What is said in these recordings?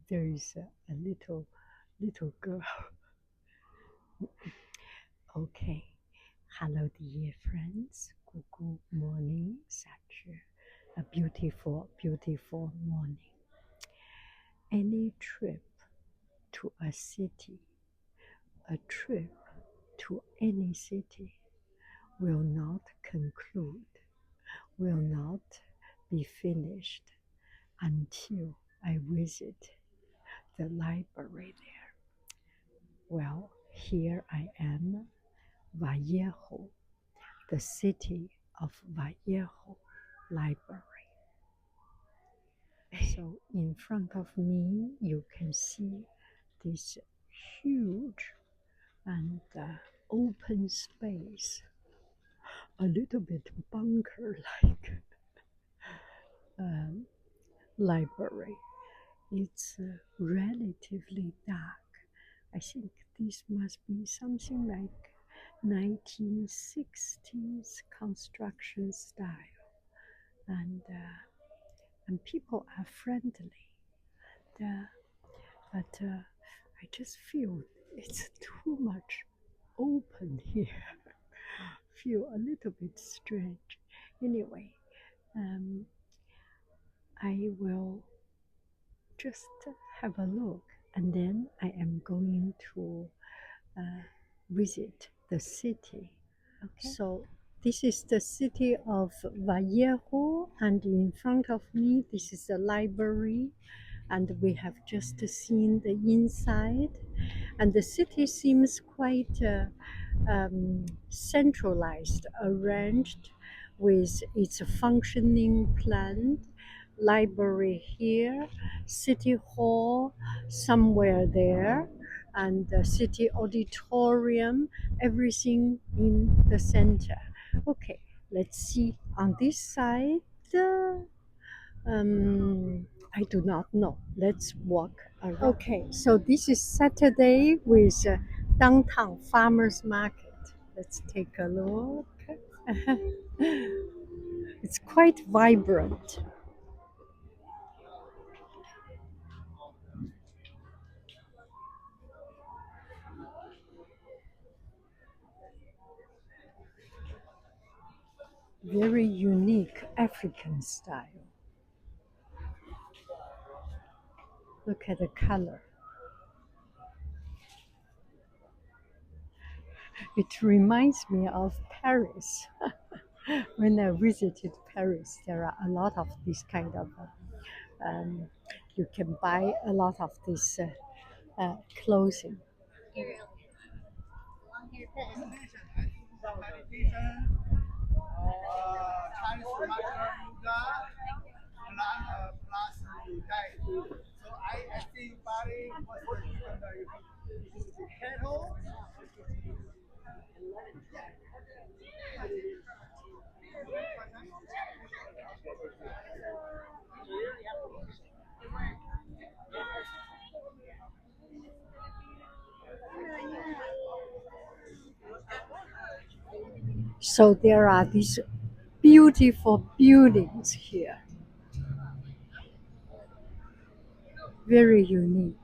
there is a little girl. Okay. Hello, dear friends. Good morning. Such a beautiful morning. Any trip to a city, a trip to any city will not conclude, will not be finished until I visit the library there. Well, here I am, Vallejo, the city of Vallejo Library. So in front of me, you can see this huge and open space, a little bit bunker-like library. It's relatively dark. I think this must be something like 1960s construction style, and people are friendly. But I just feel it's too much open here. Feel a little bit strange. Anyway, I will just have a look, and then I am going to visit the city. Okay. So this is the city of Vallejo, and in front of me, this is the library, and we have just seen the inside, and the city seems quite centralized, arranged with its functioning plan. Library here, city hall somewhere there, and the city auditorium, everything in the center. Okay, let's see on this side. I do not know. Let's walk around. Okay, so this is Saturday with downtown farmers market. Let's take a look. It's quite vibrant. Very unique African style. Look at the color. It reminds me of Paris. When I visited Paris, there are a lot of this kind of, you can buy a lot of this clothing. So there are these beautiful buildings here, very unique.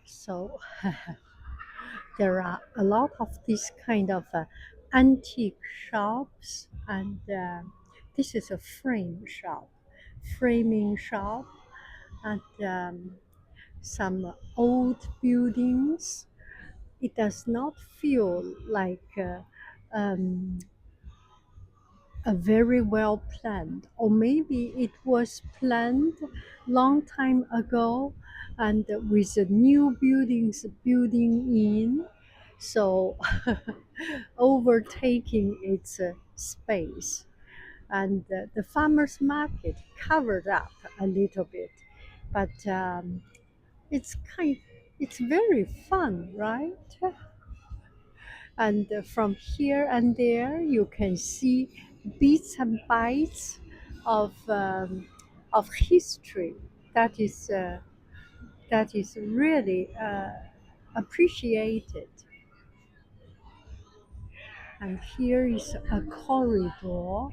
So there are a lot of these kind of antique shops, and this is a framing shop, and some old buildings. It does not feel like um, a very well planned, or maybe it was planned long time ago, and with the new buildings building in, so overtaking its space, and the farmers market covered up a little bit, but it's kind, it's very fun, right? And from here and there you can see bits and bytes of history that is really appreciated. And here is a corridor.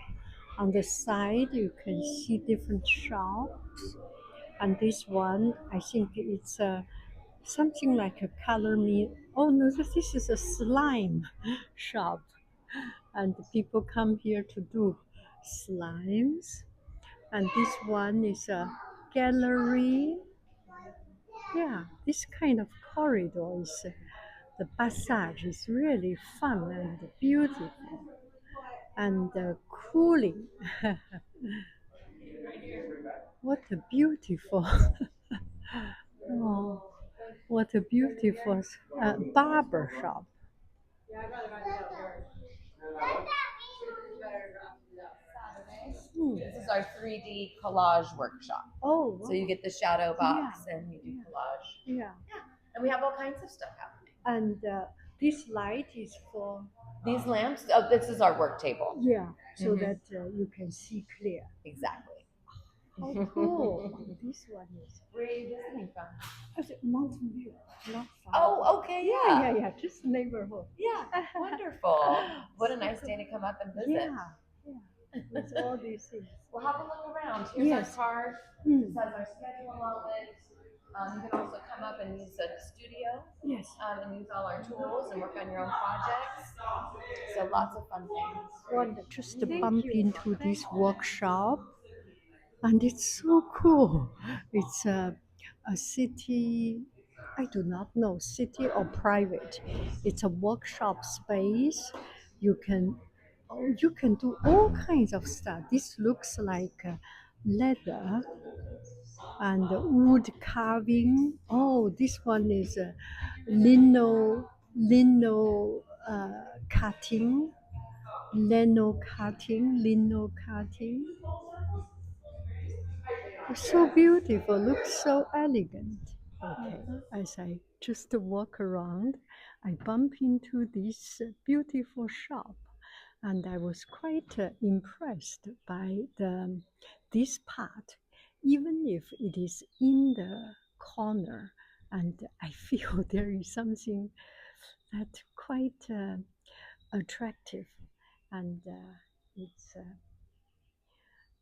On the side you can see different shops, and this one I think it's something like a color me. Oh no, this is a slime shop, and people come here to do slimes. And this one is a gallery. Yeah, this kind of corridor is the passage is really fun and beautiful and cooling. What a beautiful, oh, what a beautiful barber shop. Hmm. This is our 3D collage workshop. Oh, So you get the shadow box yeah, and you do collage. yeah. And we have all kinds of stuff happening. And this light is for, These lamps, oh, this is our work table. yeah, so that you can see clear. Exactly. How cool! This one is. Where are you visiting from? Mountain View, not far. Oh, okay, yeah. Yeah, just neighborhood. Yeah, wonderful. What a nice day to come up and visit. Yeah, with all these things. We'll have a look around. Here's Yes. our card. Mm. This has our schedule on it. You can also come up and use the studio Yes. and use all our tools and work on your own projects. So lots of fun things. Wonder, just to bump into this workshop, and it's so cool. It's a city, I do not know, city or private. It's a workshop space. You can, oh, you can do all kinds of stuff. This looks like leather and wood carving. Oh, this one is lino cutting, lino cutting. It's so beautiful, looks so elegant. Okay, as I just walk around, I bump into this beautiful shop, and I was quite impressed by this part, even if it is in the corner, and I feel there is something that quite attractive, and it's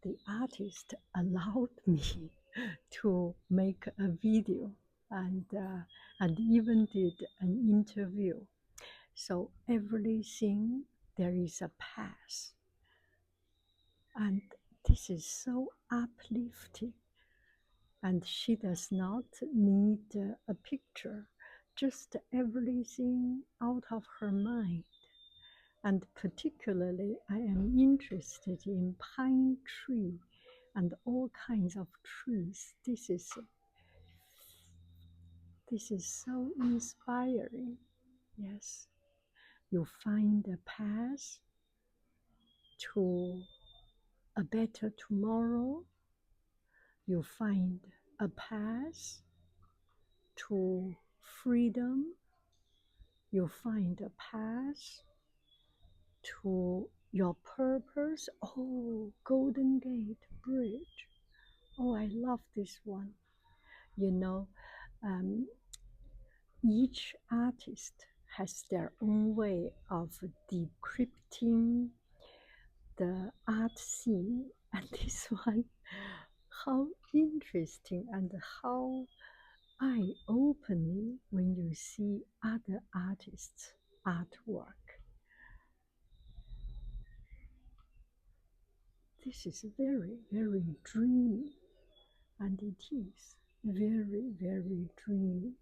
the artist allowed me to make a video, and even did an interview. So everything there is a path, and this is so uplifting. And she does not need a picture, just everything out of her mind. And particularly, I am interested in pine tree and all kinds of trees. This is so inspiring. Yes, you find a path to a better tomorrow. You find a path to freedom. You find a path to your purpose. Oh, Golden Gate Bridge. Oh, I love this one. You know, um, each artist has their own way of decrypting the art scene, and this one, how interesting and how eye-opening when you see other artists' artwork. This is very, very dreamy, and it is. very, very dreamy.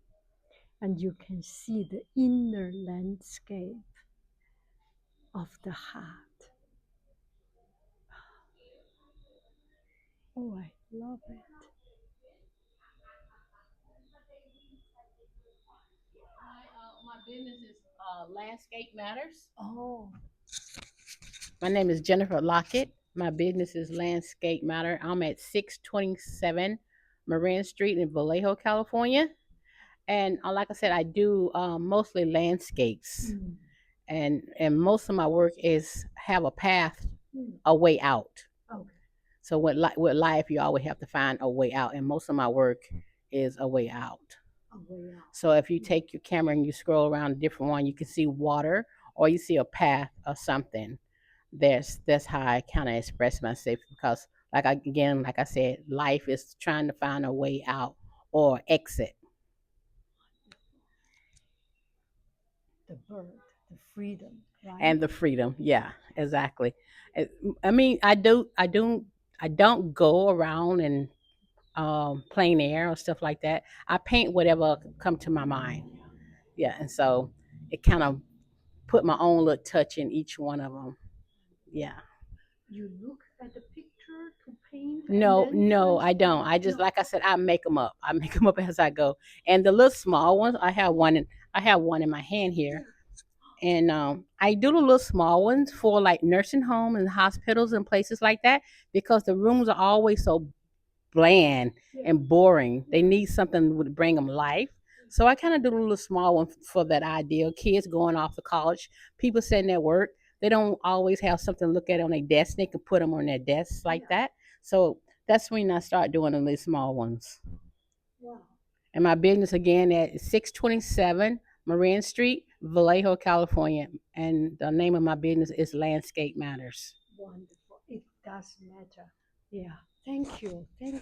And you can see the inner landscape of the heart. Oh, I love it. My business is Landscape Matters. Oh, My name is Jennifer Lockett. My business is Landscape Matter. I'm at 627 Marin Street in Vallejo, California. And like I said, I do mostly landscapes. mm, And most of my work is have a path, mm, a way out. okay. So with life, you always have to find a way out. And most of my work is a way out. A way out. So if you take your camera and you scroll around a different one, you can see water or you see a path or something. That's how I kind of express myself because like I said, life is trying to find a way out or exit. The bird, the freedom, right? And the freedom. Yeah, exactly. It- I mean, I don't go around and plein air or stuff like that. I paint whatever come to my mind. Yeah, and so it kind of put my own little touch in each one of them. Yeah. You look at the picture to paint and No, then no, I transform. don't. I just No. like I said, I make them up. I make them up as I go. And the little small ones, I have one in my hand Yeah. here. And I do the little small ones for like nursing homes and hospitals and places like that because the rooms are always so bland Yeah. and boring. They need something to bring them life. So I kind of do a little small one for that idea. Kids going off to college, people sitting at work, they don't always have something to look at on their desk. They can put them on their desks like Yeah. that. So that's when I start doing the little small ones. Wow. And my business again at 627 Marin Street, Vallejo, California. And the name of my business is Landscape Matters. Wonderful. It does matter. Yeah. Thank you. Thank